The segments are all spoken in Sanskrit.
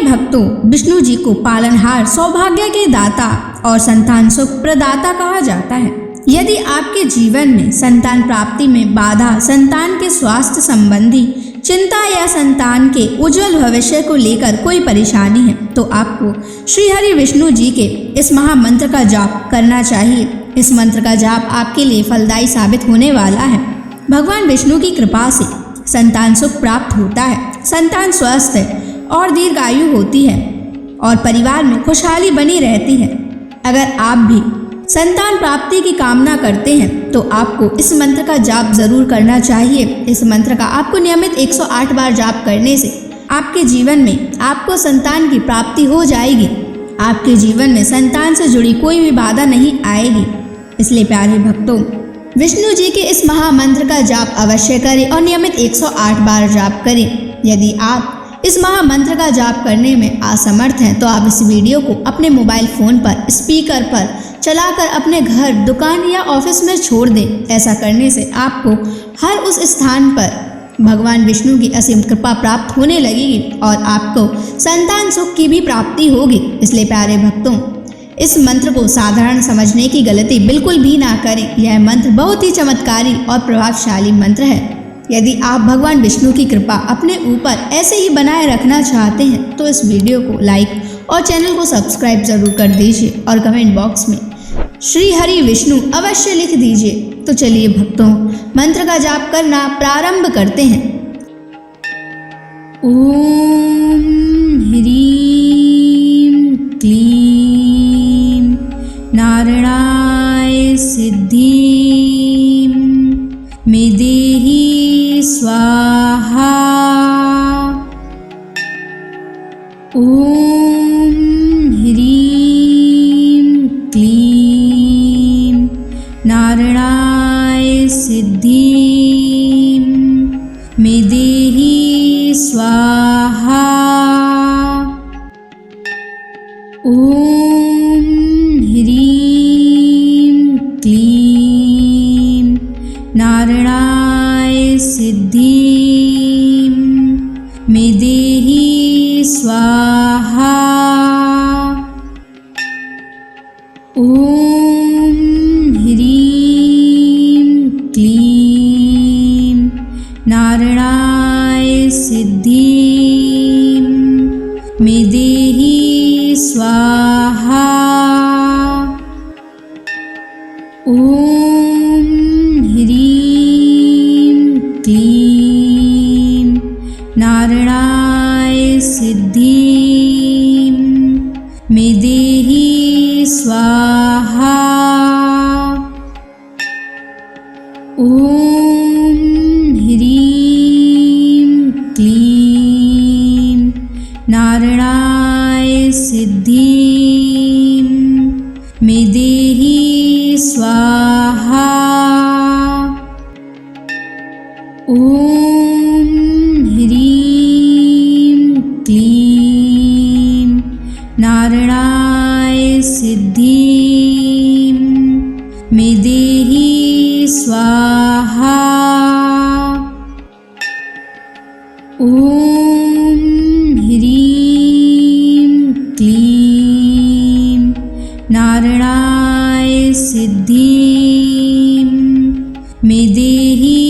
भक्तों, विष्णु जी को पालनहार, सौभाग्य के दाता और संतान सुख प्रदाता कहा जाता है। यदि आपके जीवन में संतान प्राप्ति में बाधा, संतान के स्वास्थ्य संबंधी चिंता या संतान के उज्जवल भविष्य को लेकर कोई परेशानी है, तो आपको श्री हरि विष्णु जी के इस महामंत्र का जाप करना चाहिए। इस मंत्र का जाप आपके लिए फलदायी साबित होने वाला है। भगवान विष्णु की कृपा से संतान सुख प्राप्त होता है, संतान स्वस्थ है और दीर्घायु होती है और परिवार में खुशहाली बनी रहती है। अगर आप भी संतान प्राप्ति की कामना करते हैं तो आपको इस मंत्र का जाप जरूर करना चाहिए। इस मंत्र का आपको नियमित 108 बार जाप करने से आपके जीवन में आपको संतान की प्राप्ति हो जाएगी। आपके जीवन में संतान से जुड़ी कोई भी बाधा नहीं आएगी। इसलिए प्यारे भक्तों, विष्णु जी के इस महामंत्र का जाप अवश्य करें और नियमित 108 बार जाप करें। यदि आप इस महामंत्र का जाप करने में असमर्थ हैं तो आप इस वीडियो को अपने मोबाइल फोन पर स्पीकर पर चलाकर अपने घर, दुकान या ऑफिस में छोड़ दें। ऐसा करने से आपको हर उस स्थान पर भगवान विष्णु की असीम कृपा प्राप्त होने लगेगी और आपको संतान सुख की भी प्राप्ति होगी। इसलिए प्यारे भक्तों, इस मंत्र को साधारण समझने की गलती बिल्कुल भी ना करें। यह मंत्र बहुत ही चमत्कारी और प्रभावशाली मंत्र है। यदि आप भगवान विष्णु की कृपा अपने ऊपर ऐसे ही बनाए रखना चाहते हैं तो इस वीडियो को लाइक और चैनल को सब्सक्राइब जरूर कर दीजिए और कमेंट बॉक्स में श्री हरि विष्णु अवश्य लिख दीजिए। तो चलिए भक्तों, मंत्र का जाप करना प्रारंभ करते हैं। ओम ह्रीं क्लीं नारायणाय सिद्धिं मे देहि स्वाहा। ओम ह्रीं क्लीं नारायणाय सिद्धिं मे देहि स्वाहा। ओम ह्रीं क्लीं नारायणाय सिद्धिं मे देहि स्वाहा। ओम ह्रीं क्लीं नारायणाय सिद्धिं मे देहि स्वाहा। ओम ह्रीं क्लीं नारायणाय सिद्धिं मे देहि स्वाहा। ओम ह्रीं क्लीं नारायणाय सिद्धिं मे देहि स्वाहा। ओम ह्रीं क्लीं नारायणाय सिद्धिं मे देहि स्वाहा। ओम ह्रीं क्लीं नारायणाय सिद्धिं मे देहि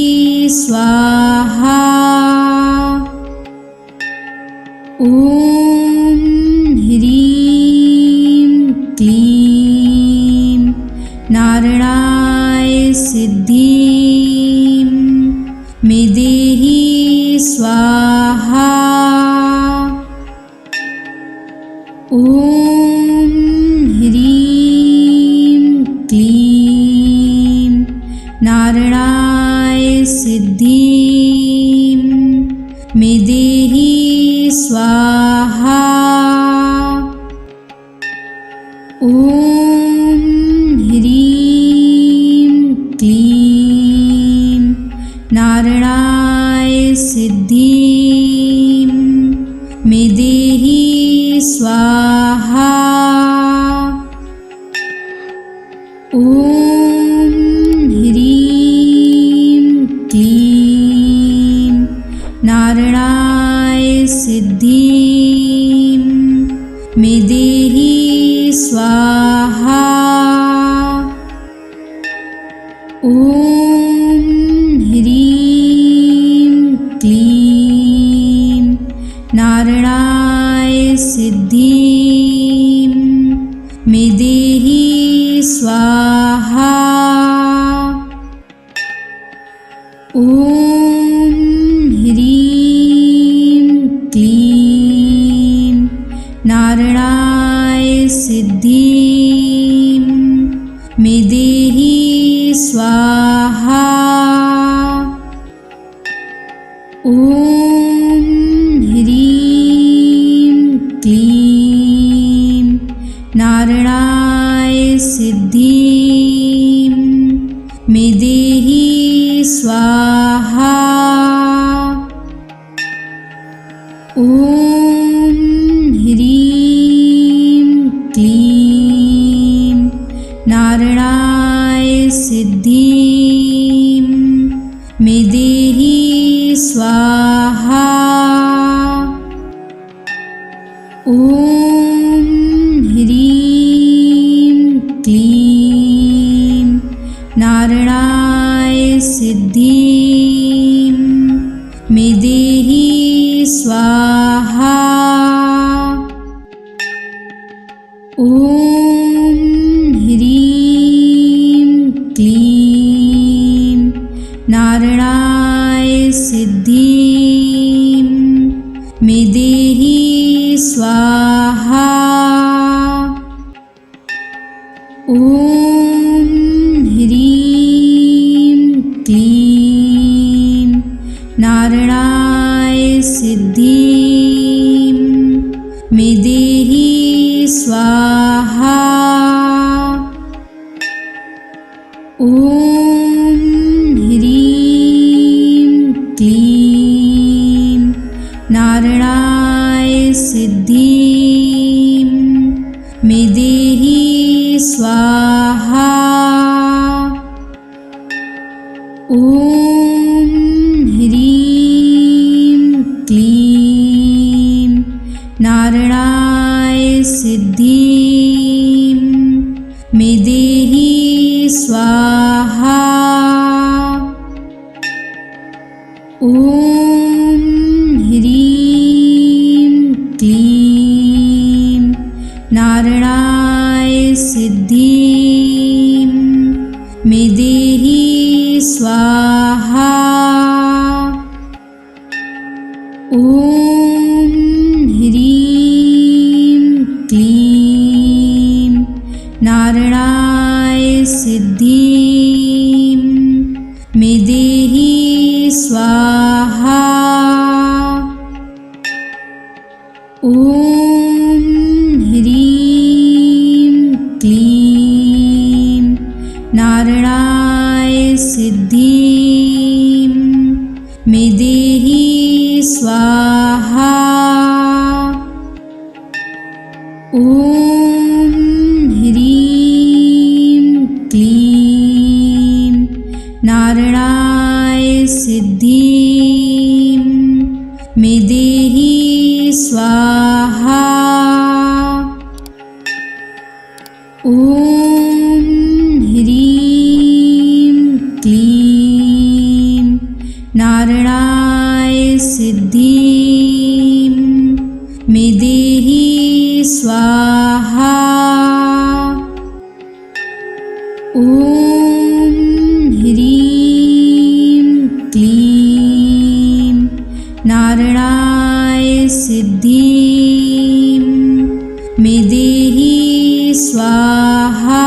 स्वाहा। ओम ह्रीं क्लीं नारायणाय सिद्धिं मे देहि स्वाहा। ओम ह्रीं क्लीं नारायणाय सिद्धिं मे देहि स्वाहा। ओम ह्रीं क्लीं नारायणाय सिद्धिं मे देहि स्वाहा। ओम ह्रीं क्लीं नारायणाय सिद्धिं ॐ ह्रीं क्लीं नारायणाय सिद्धिं मे देहि स्वाहा। ॐ ह्रीं क्लीं नारायणाय सिद्धिं मे देहि स्वाहा। ॐ ह्रीं क्लीं नारायणाय सिद्धिं मे देहि स्वाहा। ॐ ह्रीं क्लीं नारायणाय सिद्धिं मे देहि स्वाहा। ॐ ह्रीं क्लीं नारायणाय सिद्धिं मे देहि स्वाहा। ॐ ह्रीं क्लीं नारायणाय सिद्धिं मे देहि स्वाहा। ॐ ह्रीं क्लीं नारायणाय सिद्धिं मे देहि स्वाहा। ॐ ह्रीं क्लीं नारायणाय सिद्धिं मे देहि स्वाहा। ॐ ह्रीं क्लीं नारायणाय सिद्धिं मे देहि स्वाहा। ॐ ह्रीं क्लीं नारायणाय सिद्धिं मे देहि स्वाहा। ॐ ह्रीं क्लीं नारायणाय सिद्धिं मे देहि स्वाहा। ॐ ह्रीं क्लीं नारायणाय सिद्धिं मे देहि स्वाहा। ॐ ह्रीं क्लीं नारायणाय सिद्धिं मे देहि स्वाहा। ॐ ह्रीं क्लीं नारायणाय सिद्धिं मे देहि स्वाहा। ॐ ह्रीं क्लीं नारायणाय सिद्धिं मे देहि स्वाहा।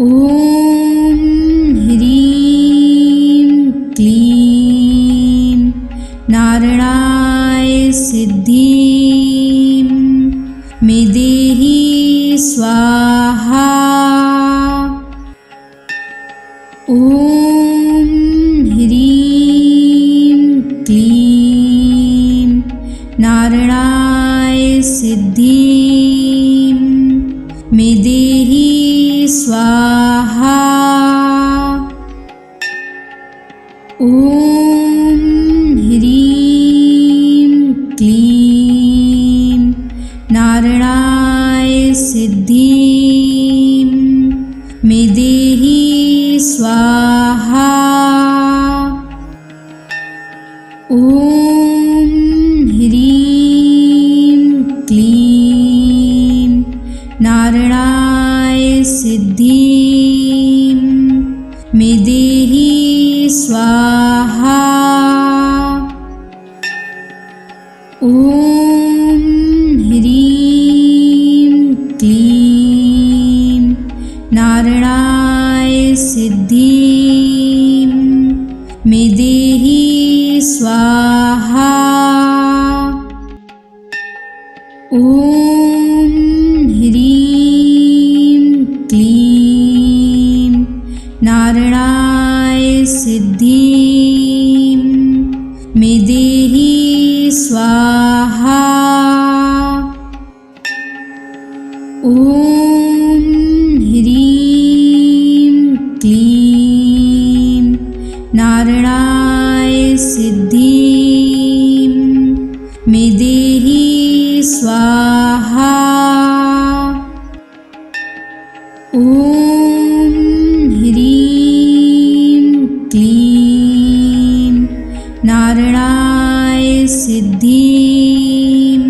ॐ ह्रीं क्लीं नारायणाय सिद्धिं मे देहि स्वाहा। ॐ ह्रीं क्लीं नारायणाय सिद्धिं मे देहि स्वाहा। ॐ ह्रीं क्लीं नारायणाय सिद्धिं स्वाहा। ॐ ह्रीं क्लीं नारायणाय सिद्धिं मे देहि स्वाहा। ॐ ह्रीं क्लीं नारायणाय सिद्धिं मे देहि स्वाहा। ॐ ह्रीं क्लीं नारायणाय सिद्धिं मे देहि स्वाहा। ॐ ह्रीं क्लीं नारायणाय सिद्धिं मे देहि स्वाहा। ॐ ह्रीं क्लीं नारायणाय सिद्धिं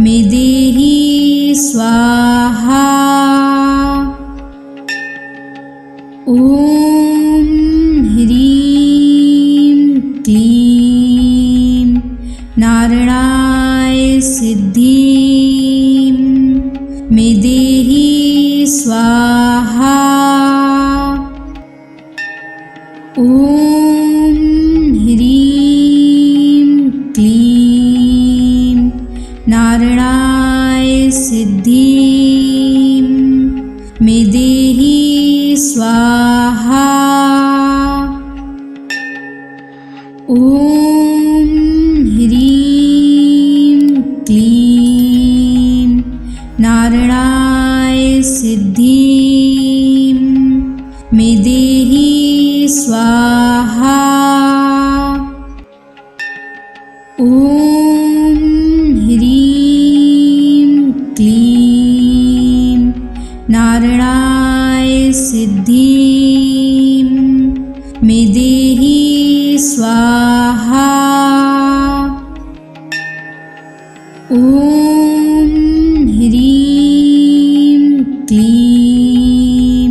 मे देहि स्वाहा। ॐ ह्रीं क्लीं नारायणाय सिद्धिं मे देहि स्वाहा। ॐ ह्रीं क्लीं नारायणाय सिद्धिं मे देहि स्वाहा। ॐ ह्रीं क्लीं नारायणाय सिद्धिं मे देहि स्वाहा। ॐ ह्रीं क्लीं नारायणाय सिद्धिं मे देहि स्वाहा। ॐ ह्रीं क्लीं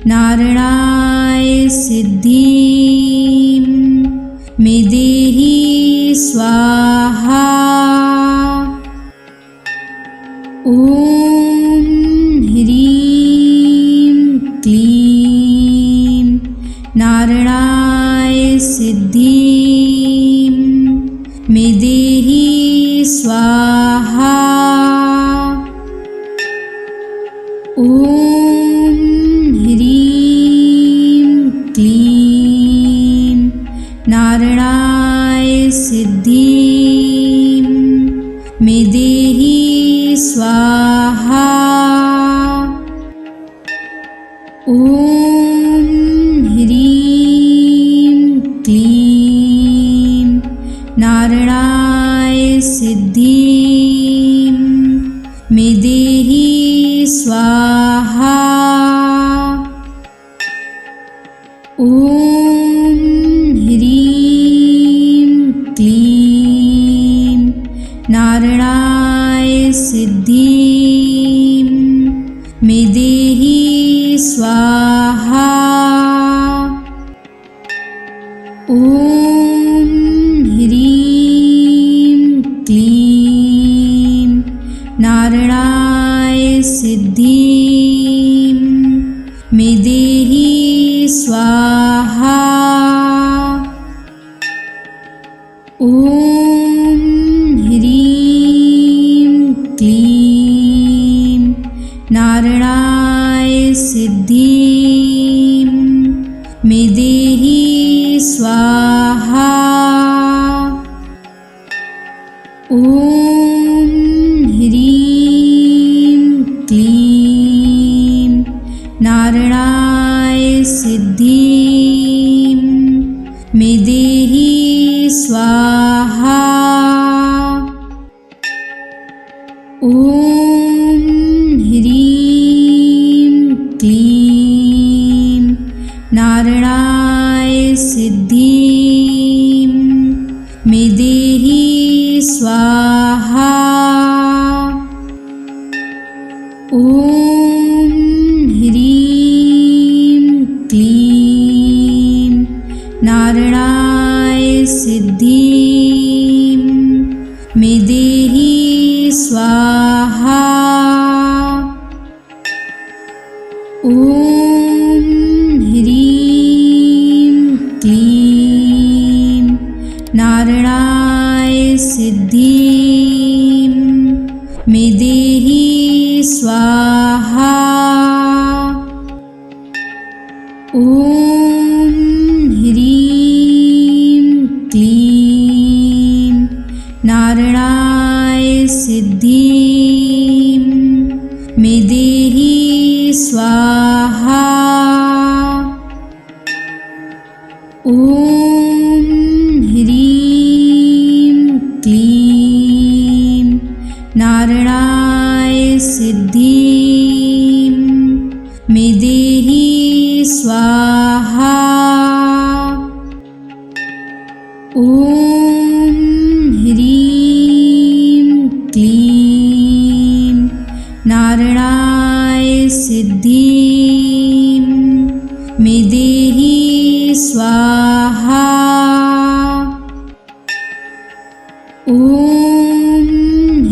नारायणाय सिद्धिं मे देहि स्वाहा। ॐ ह्रीं क्लीं नारायणाय सिद्धिं मे देहि स्वाहा। ॐ ह्रीं क्लीं नारायणाय सिद्धिं मे देहि स्वाहा। ॐ ह्रीं क्लीं नारायणाय सिद्धिं मे देहि स्वाहा। ॐ ह्रीं क्लीं नारायणाय सिद्धिं मे देहि स्वाहा। ॐ ह्रीं क्लीं नारायणाय सिद्धिं मे देहि स्वाहा। ॐ ह्रीं क्लीं नारायणाय सिद्धिं मे देहि स्वाहा। ॐ ह्रीं क्लीं नारायणाय सिद्धिं मे देहि स्वाहा। ॐ ह्रीं क्लीं नारायणाय सिद्धिं मे देहि स्वाहा। ॐ ह्रीं क्लीं नारायणाय सिद्धिं मे देहि स्वाहा। ॐ ह्रीं क्लीं नारायणाय सिद्धिं मे देहि स्वाहा। ॐ ह्रीं क्लीं नारायणाय सिद्धिं मे देहि स्वाहा। ॐ ह्रीं क्लीं नारायणाय सिद्धिं मे देहि स्वाहा। ॐ ह्रीं क्लीं नारायणाय सिद्धिं मे देहि स्वाहा। ॐ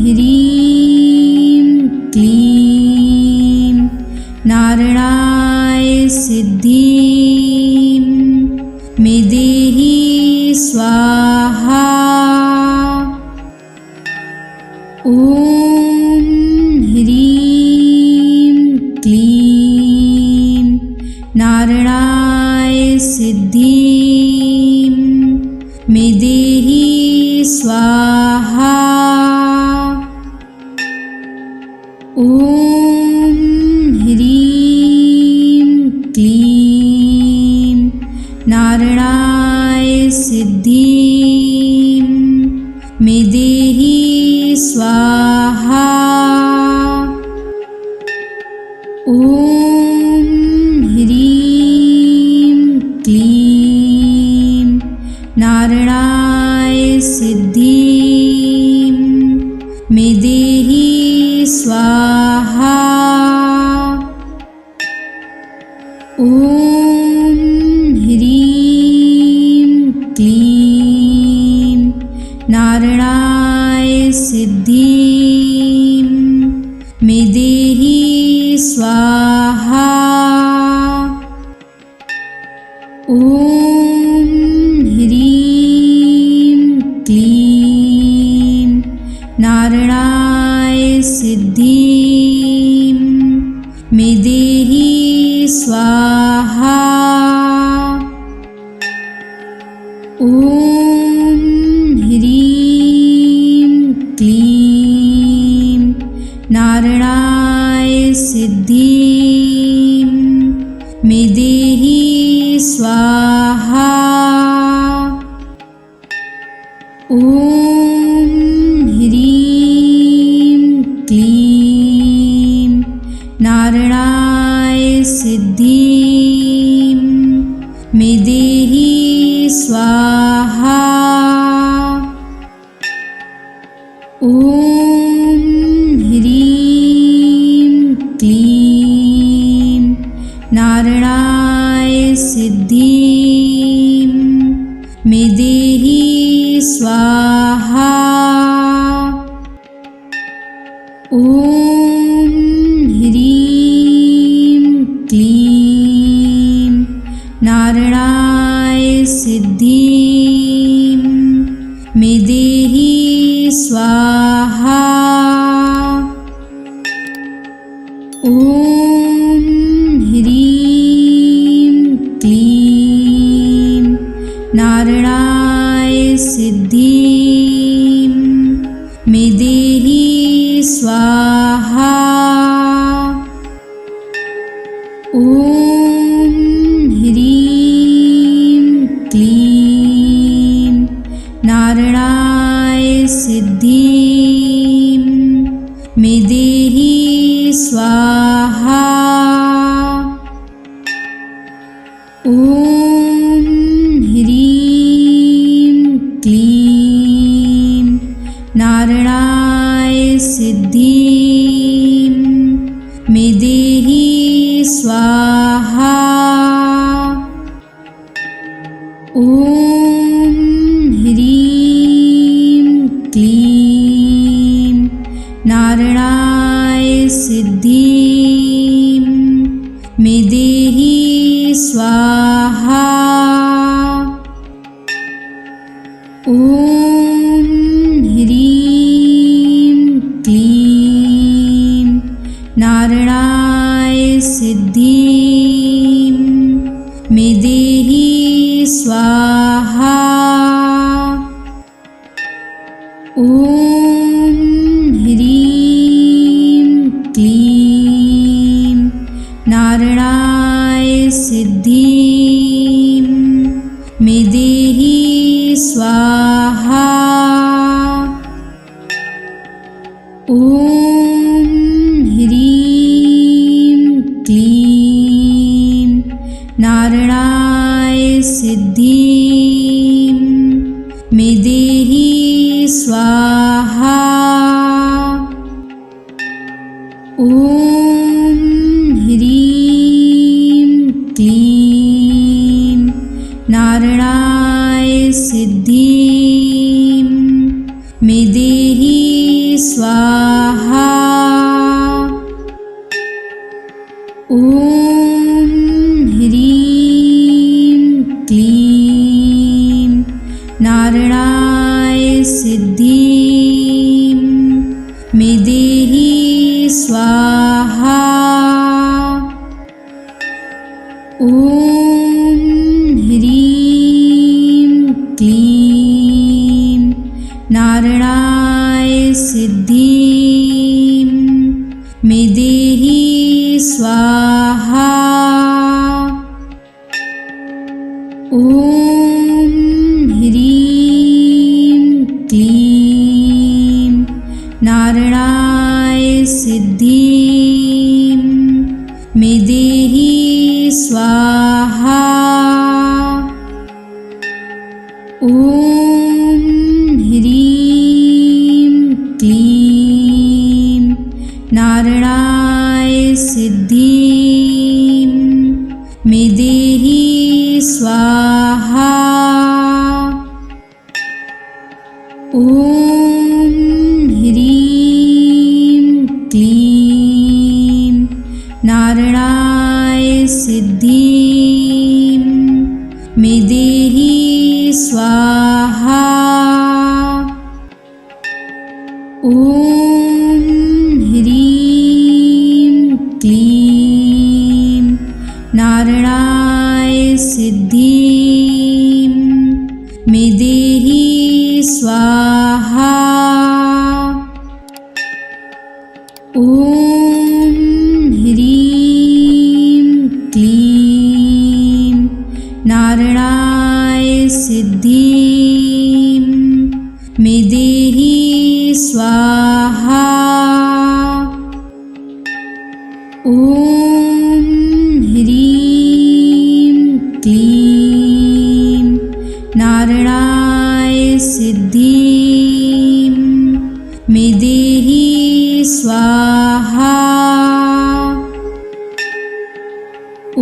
ह्रीं क्लीं नारायणाय सिद्धिं मे देहि स्वाहा। ॐ ह्रीं क्लीं नारायणाय सिद्धिं मे देहि स्वाहा। ॐ ह्रीं क्लीं नारायणाय सिद्धिं मे देहि स्वाहा। ॐ ह्रीं क्लीं नारायणाय सिद्धिं मे देहि स्वाहा। ॐ ह्रीं क्लीं नारायणाय सिद्धिं मे देहि स्वाहा। ॐ ह्रीं क्लीं नारायणाय सिद्धिं मे देहि स्वाहा। ॐ ह्रीं क्लीं नारायणाय सिद्धिं मे देहि स्वाहा। ॐ ह्रीं क्लीं नारायणाय सिद्धिं मे देहि स्वाहा। ॐ ह्रीं क्लीं नारायणाय सिद्धिं मे देहि स्वाहा। ॐ ह्रीं क्लीं नारायणाय सिद्धिं मे देहि स्वाहा। ॐ ह्रीं क्लीं नारायणाय सिद्धिं मे देहि स्वाहा। ॐ ह्रीं क्लीं नारायणाय सिद्धिं मे देहि स्वाहा। ॐ ॐ ह्रीं क्लीं नारायणाय सिद्धिं मे देहि स्वाहा। ॐ ह्रीं क्लीं नारायणाय सिद्धिं मे देहि स्वाहा। ॐ ह्रीं क्लीं नारायणाय सिद्धिं मे देहि स्वाहा। ॐ ह्रीं क्लीं नारायणाय सिद्धिं मे देहि स्वाहा। ॐ ह्रीं क्लीं नारायणाय सिद्धिं मे देहि स्वाहा। ॐ ह्रीं क्लीं नारायणाय सिद्धिं मे देहि स्वाहा। ॐ ह्रीं क्लीं नारायणाय सिद्धिं मे देहि स्वाहा। ॐ ह्रीं क्लीं नारायणाय सिद्धिं मे देहि स्वाहा। ॐ ह्रीं क्लीं नारायणाय सिद्धिं मे देहि स्वाहा। ॐ ह्रीं क्लीं नारायणाय सिद्धिं मे देहि स्वाहा। ॐ ह्रीं क्लीं नारायणाय सिद्धिं मे देहि स्वाहा। ॐ ह्रीं क्लीं नारायणाय सिद्धिं मे देहि स्वाहा। ॐ ह्रीं क्लीं नारायणाय सिद्धिं मे देहि स्वाहा। ॐ ह्रीं क्लीं नारायणाय सिद्धिं मे देहि स्वाहा। ॐ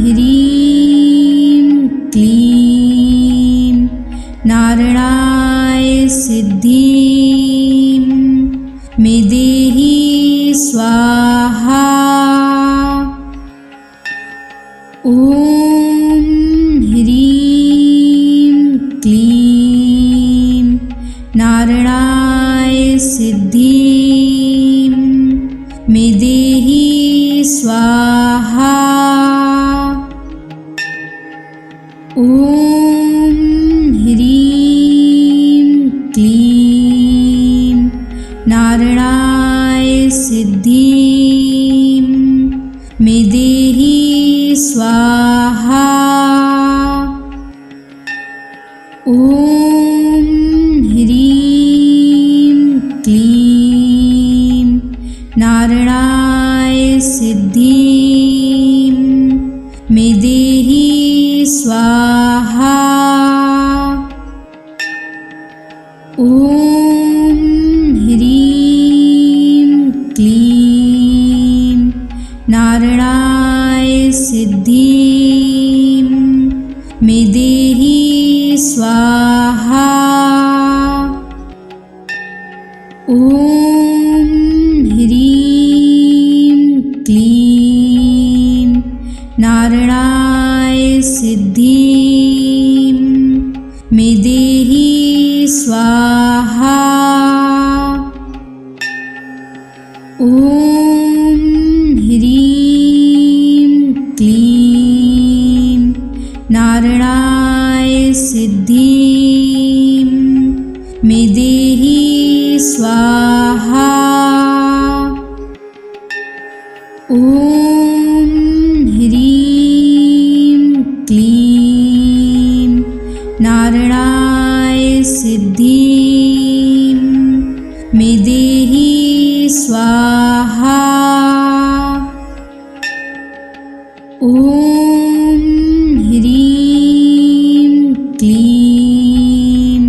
ह्रीं क्लीं नारायणाय सिद्धिं मे देहि स्वाहा। ॐ ह्रीं क्लीं नारायणाय सिद्धिं मे देहि स्वाहा। ॐ ह्रीं क्लीं नारायणाय सिद्धिं मे देहि स्वाहा। ॐ ह्रीं क्लीं नारायणाय सिद्धिं मे स्वाहा। ॐ ह्रीं क्लीं नारायणाय सिद्धिं मे देहि स्वाहा। ॐ ह्रीं क्लीं नारायणाय सिद्धिं मे देहि स्वाहा। ॐ ह्रीं क्लीं नारायणाय सिद्धिं मे देहि स्वाहा। ॐ ह्रीं क्लीं नारायणाय सिद्धिं मे देहि स्वाहा। ॐ ह्रीं क्लीं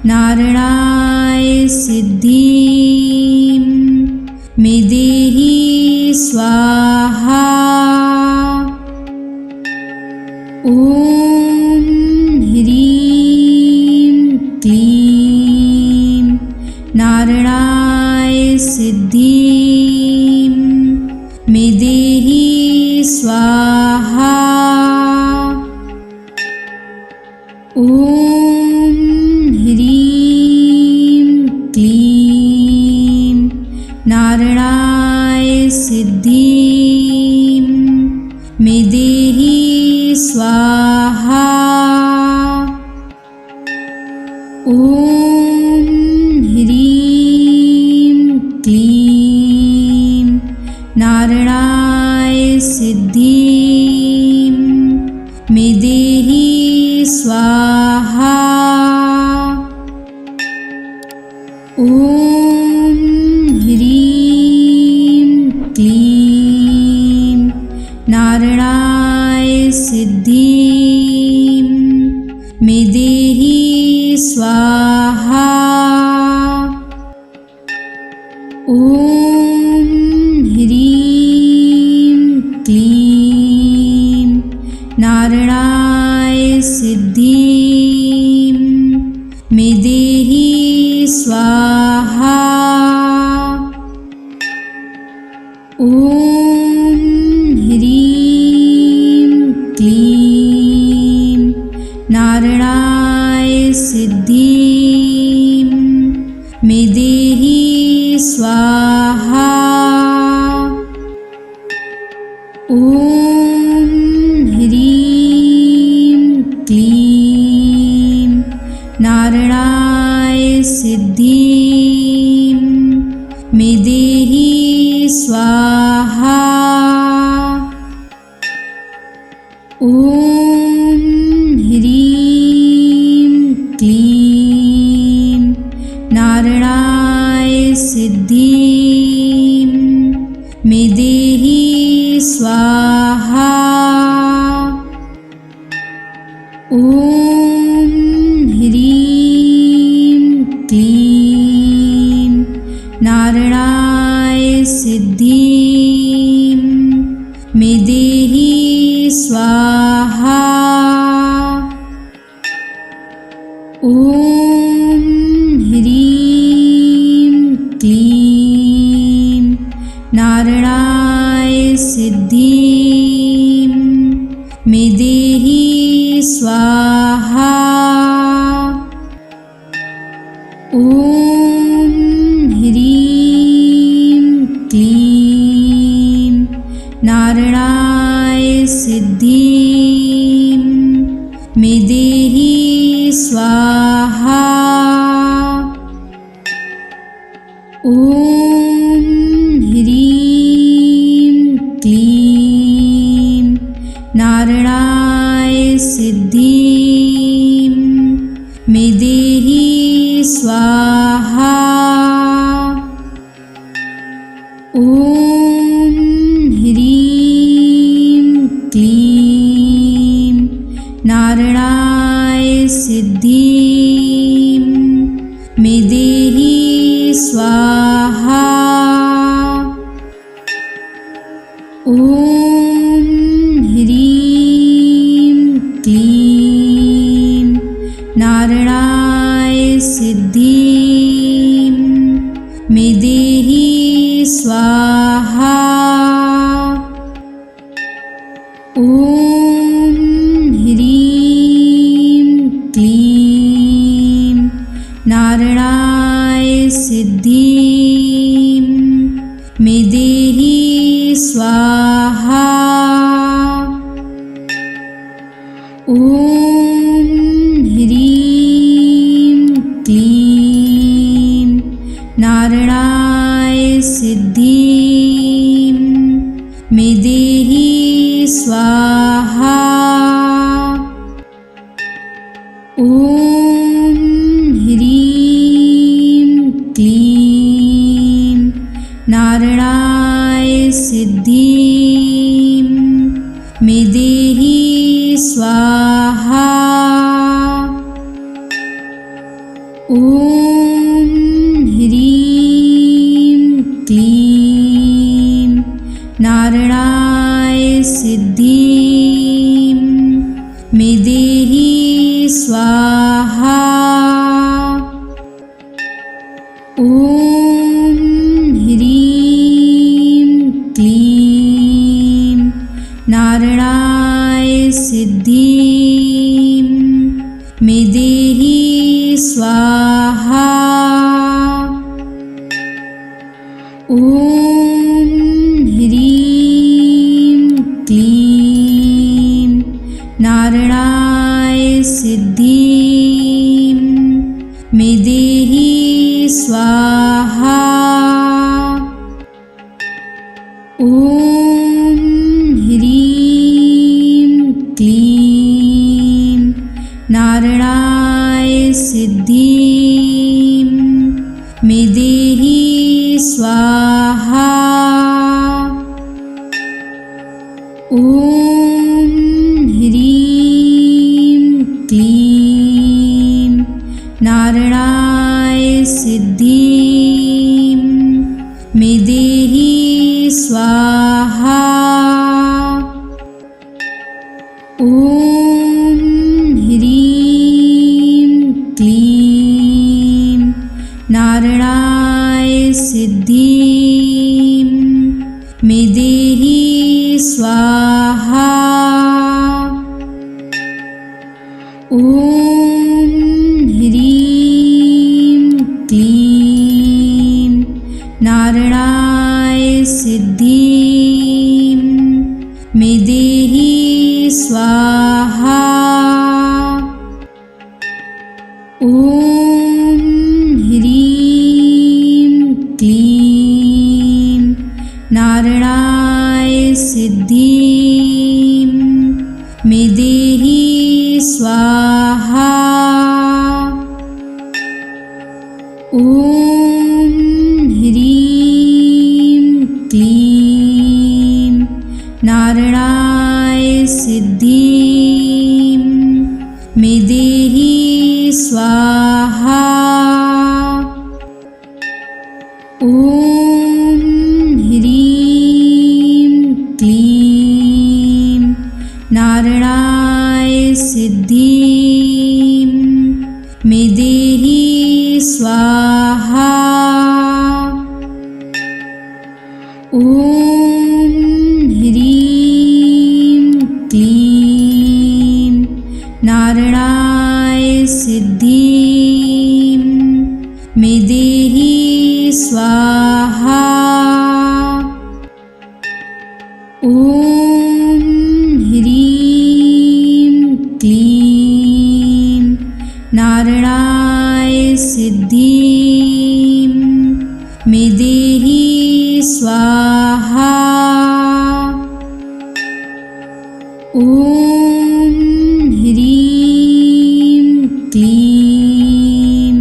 नारायणाय सिद्धिं मे देहि स्वाहा। ॐ ह्रीं क्लीं नारायणाय सिद्धिं मे देहि स्वाहा। ॐ ह्रीं क्लीं नारायणाय सिद्धिं मे देहि स्वाहा। ॐ ह्रीं क्लीं नारायणाय सिद्धिं मे देहि स्वाहा। ॐ ह्रीं क्लीं नारायणाय सिद्धिं मे देहि स्वाहा। ॐ ह्रीं क्लीं नारायणाय सिद्धिं मे देहि स्वाहा। ॐ ह्रीं क्लीं नारायणाय सिद्धिं मे देहि स्वाहा। ॐ ह्रीं क्लीं नारायणाय सिद्धिं मे देहि स्वाहा। ॐ ह्रीं क्लीं नारायणाय सिद्धिं मे देहि स्वाहा। ॐ ह्रीं क्लीं नारायणाय सिद्धिं मे देहि स्वाहा। ॐ ह्रीं क्लीं नारायणाय सिद्धिं मे देहि स्वाहा। ॐ ह्रीं क्लीं नारायणाय सिद्धिं मे देहि स्वाहा। ॐ ह्रीं क्लीं नारायणाय सिद्धिं मे देहि स्वाहा। ॐ ह्रीं क्लीं नारायणाय सिद्धिं मे देहि स्वाहा। ॐ ह्रीं क्लीं नारायणाय सिद्धिं मे देहि स्वाहा। ॐ ह्रीं क्लीं नारायणाय सिद्धिं मे देहि स्वाहा। ॐ ह्रीं क्लीं नारायणाय सिद्धिं मे देहि स्वाहा। ॐ ह्रीं क्लीं नारायणाय सिद्धिं मे देहि स्वाहा। ॐ ह्रीं क्लीं नारायणाय सिद्धिं मे देहि स्वाहा। ॐ ह्रीं क्लीं नारायणाय सिद्धिं मे देहि स्वाहा। ॐ ह्रीं क्लीं नारायणाय सिद्धिं मे देहि स्वाहा। ॐ ह्रीं क्लीं नारायणाय सिद्धिं मे देहि स्वाहा। ॐ ह्रीं क्लीं नारायणाय सिद्धिं मे देहि स्वाहा। ॐ ह्रीं क्लीं नारायणाय सिद्धिं मे देहि स्वाहा। ॐ ह्रीं क्लीं नारायणाय सिद्धिं मे देहि स्वाहा। ॐ ह्रीं क्लीं नारायणाय सिद्धिं मे देहि स्वाहा। ॐ ह्रीं क्लीं नारायणाय सिद्धिं मे देहि स्वाहा। ॐ ह्रीं क्लीं नारायणाय सिद्धिं मे देहि स्वाहा। ॐ ह्रीं क्लीं नारायणाय सिद्धिं मे देहि स्वाहा। ॐ ह्रीं क्लीं नारायणाय सिद्धिं मे देहि स्वाहा। ॐ ह्रीं क्लीं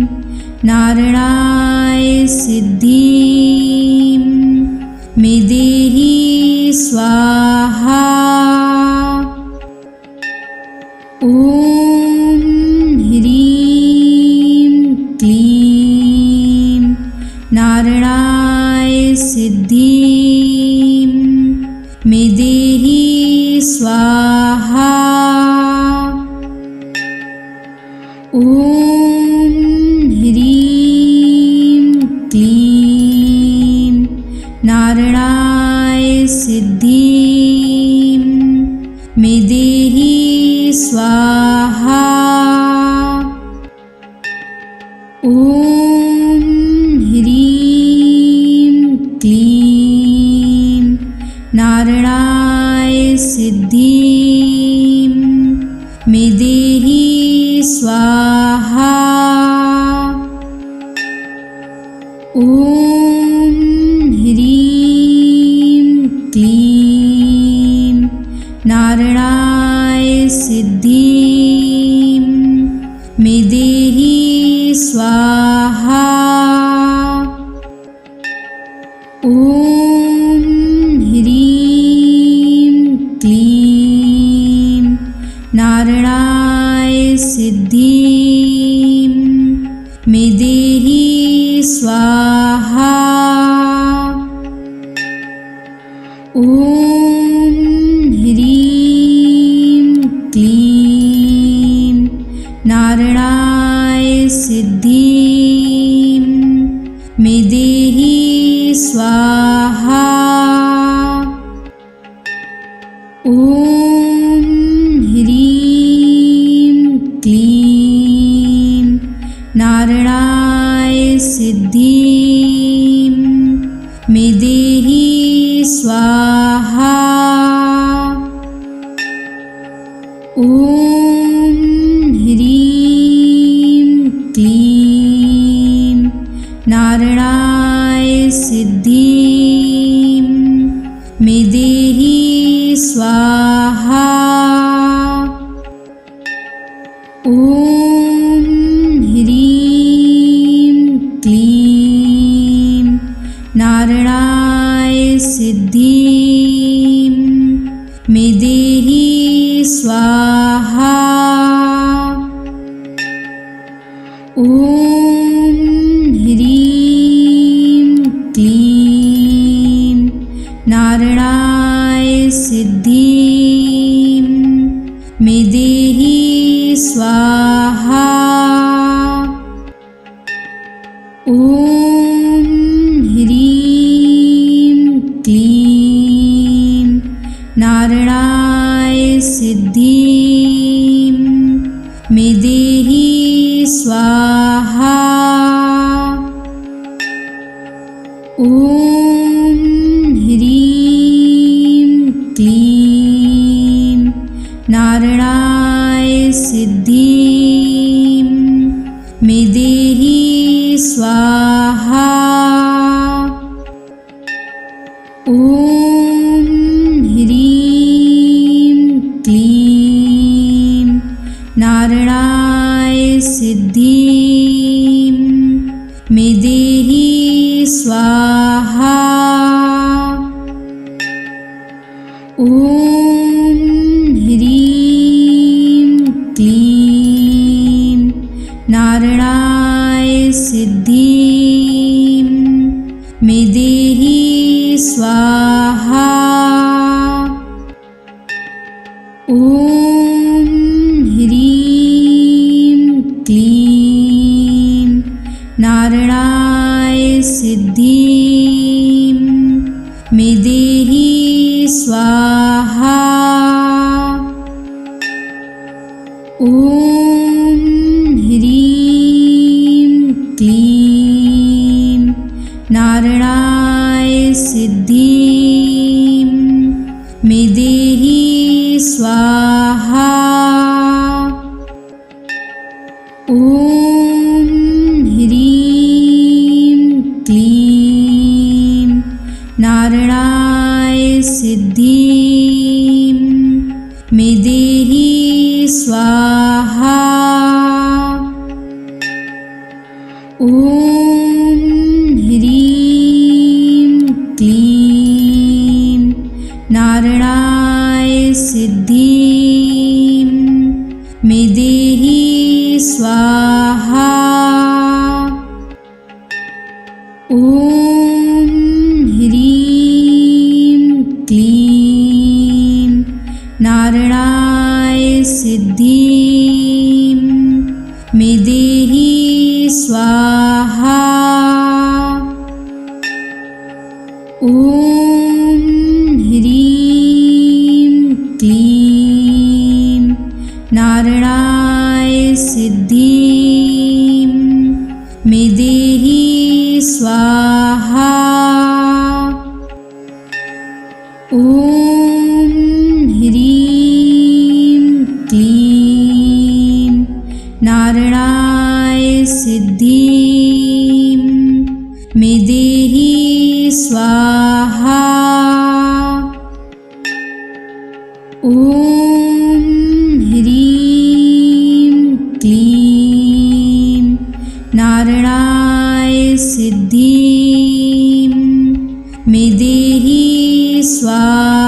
नारायणाय सिद्धिं मे देहि स्वाहा। ॐ ॐ ह्रीं क्लीं नारायणाय सिद्धिं मे देहि स्वाहा। ॐ ह्रीं क्लीं नारायणाय सिद्धिं मे देहि स्वाहा। ॐ ह्रीं क्लीं नारायणाय सिद्धिं मे देहि स्वाहा। ॐ ह्रीं क्लीं नारायणाय सिद्धिं मे देहि स्वाहा। ॐ ह्रीं क्लीं नारायणाय सिद्धिं मे देहि स्वाहा। ॐ ह्रीं क्लीं नारायणाय सिद्धिं मे देहि स्वाहा। ॐ ह्रीं क्लीं नारायणाय सिद्धिं मे देहि स्वाहा। ॐ ह्रीं क्लीं नारायणाय सिद्धिं मे देहि स्वाहा। ॐ ह्रीं क्लीं नारायणाय सिद्धिं मे देहि स्वाहा। ॐ ह्रीं क्लीं नारायणाय सिद्धिं मे देहि स्वाहा। ॐ ह्रीं क्लीं नारायणाय सिद्धिं मे देहि स्वाहा। ॐ ह्रीं क्लीं नारायणाय सिद्धिं मे देहि स्वाहा। ॐ ह्रीं क्लीं नारायणाय सिद्धिं मे देहि स्वाहा। ॐ ह्रीं क्लीं नारायणाय सिद्धिं मे देहि स्वाहा। ॐ ह्रीं क्लीं नारायणाय सिद्धिं मे देहि स्वाहा। ॐ ह्रीं क्लीं नारायणाय सिद्धिं मे देहि स्वाहा। ॐ ह्रीं क्लीं नारायणाय सिद्धिं मे देहि स्वाहा। ॐ ह्रीं क्लीं नारायणाय सिद्धिं स्वाहा। ॐ ह्रीं क्लीं नारायणाय सिद्धिं मे देहि स्वाहा। ॐ ह्रीं क्लीं नारायणाय सिद्धिं मे देहि स्वाहा। ॐ ह्रीं क्लीं नारायणाय सिद्धिं मे देहि स्वाहा। ॐ ह्रीं क्लीं नारायणाय सिद्धिं मे देहि स्वाहा।